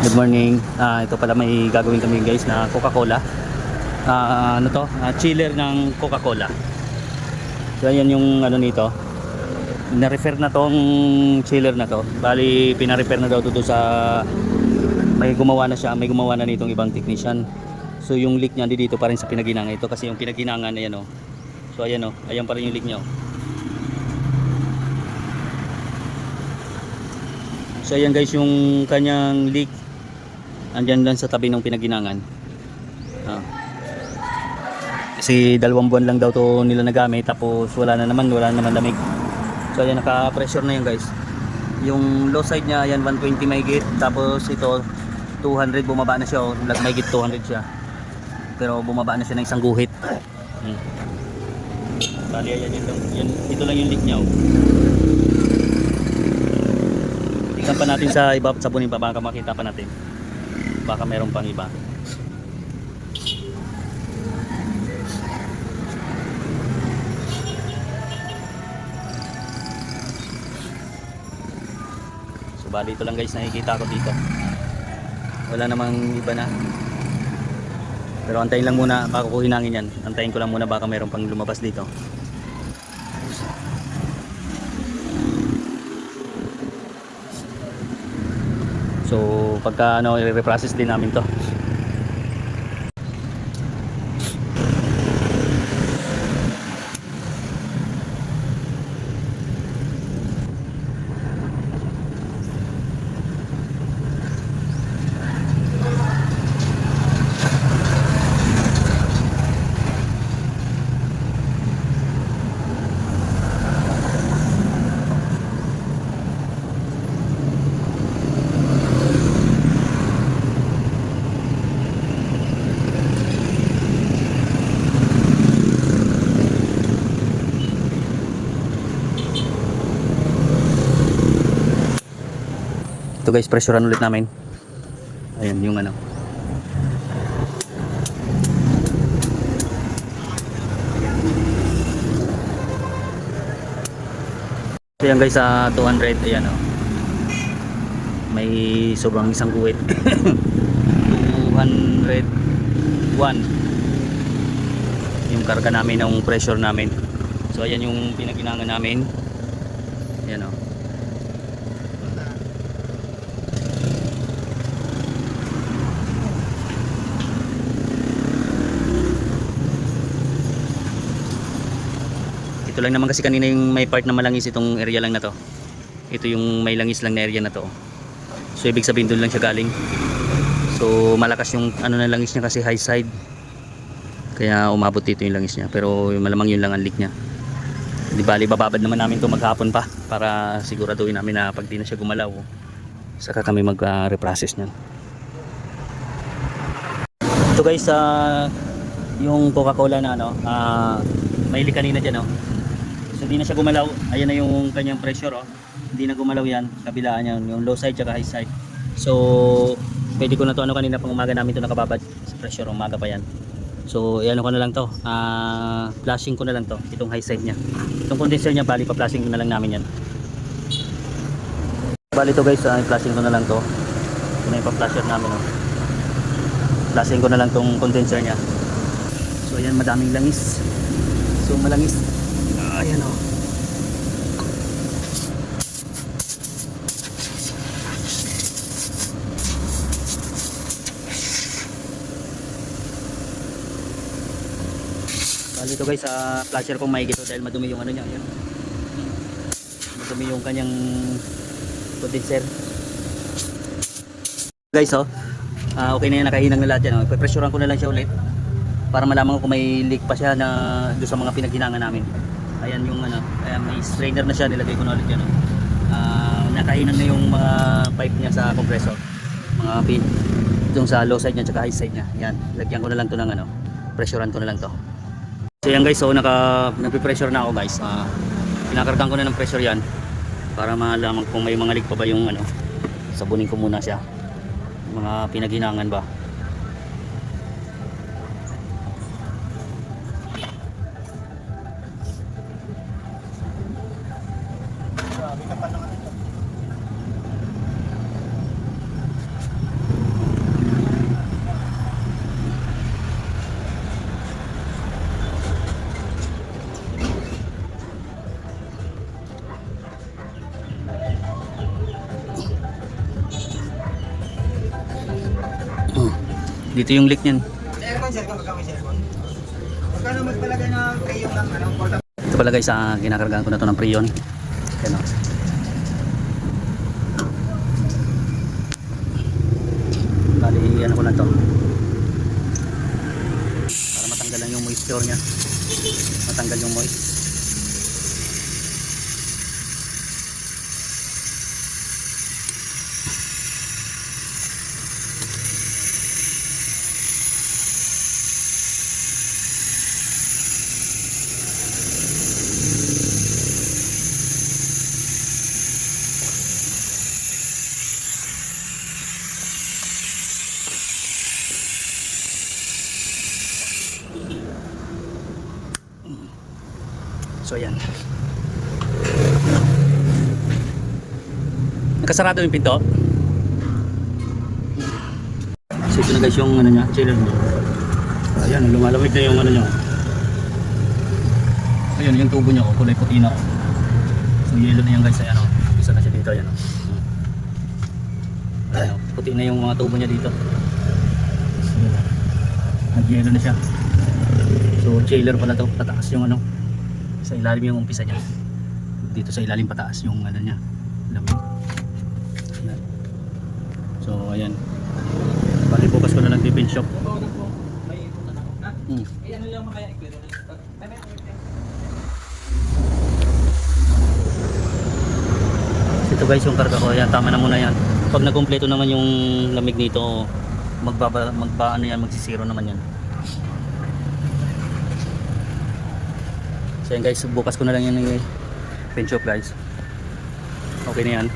Good morning. Ito pala may gagawin kami guys na Coca-Cola. Chiller ng Coca-Cola. So ayan yung ano nito. Na-refer na tong chiller na to. Bali pina-repair na daw to sa may gumawa na siya, may gumawa na nitong ibang technician. So yung leak niya dito pa rin sa pinaginangan ito kasi yung pinaginangan ayan oh. So ayan oh, ayan pa rin yung leak niya oh. So ayan guys yung kanyang leak. Andyan lang sa tabi ng pinaginangan. Kasi 2 buwan lang daw to nila nagamit tapos wala naman lamig. So ayan naka-pressure na yun guys. Yung low side niya ayan 120 mahigit tapos ito 200 bumaba na siya oh. Mahigit 200 siya. Pero bumaba na siya ng isang guhit. Bali ayan ito lang yung leak niya oh. Tingnan pa natin sa iba sa bunin pa baka makita pa natin. Baka meron pang iba. So bali ito lang guys nakikita ko dito. Wala namang iba na. Pero antayin lang muna baka kuhinangin yan. Antayin ko lang muna baka meron pang lumabas dito. So pagka i-reprocess din namin to. Ito guys, pressurean ulit namin. Ayan yung ano. So yan guys, sa 200, ayan oh. May sobrang isang guhit. 201 yung karga namin ng pressure namin. So ayan yung pinaginangan namin. Ayan oh. Ito lang naman kasi kanina yung may part na malangis itong area lang na to. Ito yung may langis lang na area na to. So ibig sabihin doon lang siya galing. So malakas yung ano na langis niya kasi high side. Kaya umabot dito yung langis niya. Pero malamang yun lang ang leak niya. Di bali bababad naman namin to maghapon pa para siguraduhin namin na pag di na siya gumalaw saka kami mag-reprocess niyan. Ito guys, yung Coca-Cola na ano, may leak kanina dyan oh. So hindi na siya gumalaw. Ayan na yung kanyang pressure oh. Hindi na gumalaw yan. Kabilaan yan. Yung low side at high side. So pwede ko na to ano kanina pang umaga namin to nakababad sa pressure. Umaga pa yan. So ano ko na lang to. Flashing ko na lang to. Itong high side niya. Itong condenser niya bali pa flashing ko na lang namin yan. Bali to guys. Flashing ko na lang to. Ito na yung pa-flasher namin oh. Flashing ko na lang tong condenser niya. So ayan madaming langis. So malangis. Ayan o. Bali ito guys, flasher kong mahigit dahil madumi yung ano niya. Ayan. Madumi yung kanyang condenser. Guys okay na yan, nakahinang na lahat yan. Ipapressurean ko na lang siya ulit para malaman ko kung may leak pa siya na doon sa mga pinaghinangan namin. Ayan yung ano, ayan, may strainer na siya, nilagay ko na ulit yan. Nakahinang na yung mga pipe niya sa compressor. Mga pin doon sa low side niya at high side niya. Yan, lagyan ko na lang to ng ano, pressurean ko na lang to. So yan guys, so nagpe-pressure na ako guys. Pinakargaan ko na ng pressure yan para malaman kung may mga leak pa ba yung ano. Sabunin ko muna siya. Mga pinaghinangan ba. Dito yung leak niyan. Aircon, sir, kung magkakaroon sa aircon. Magkano magpalagay na kayo ng portable? Ito pala guys, ginakargahan ko na to ng Freon. Yan o. Bali, ano ko lang to. Para matanggalan yung moisture niya. Matanggal yung moist. So ayan. Nakasarado yung pinto. So ito na guys yung ano niya, chiller niya. Ayan, lumalamig na yung ano niya. Ayun, yung tubo niya, kulay puti na. So yellow na yan guys, ayan o. Isa na siya dito, ayan o. Ayan o, puti na yung mga tubo niya dito. Nag-yellow na siya. So chiller pala to, tataas yung ano. Sa ilalim yung umpisa niya. Dito sa ilalim pataas yung ano niya. Lamig. So ayan. Bali bukas ko na lang tipin shop. May ikutan ako. Ha? Eh, ano lang makaya i-clear na. Ito guys yung karga ko. Ayan, tama na muna yan. Pag nakumpleto naman yung lamig nito, ano yan, magsisiro naman yan. So yan guys, bukas ko na lang yan yung pin shop guys. Okay na yan.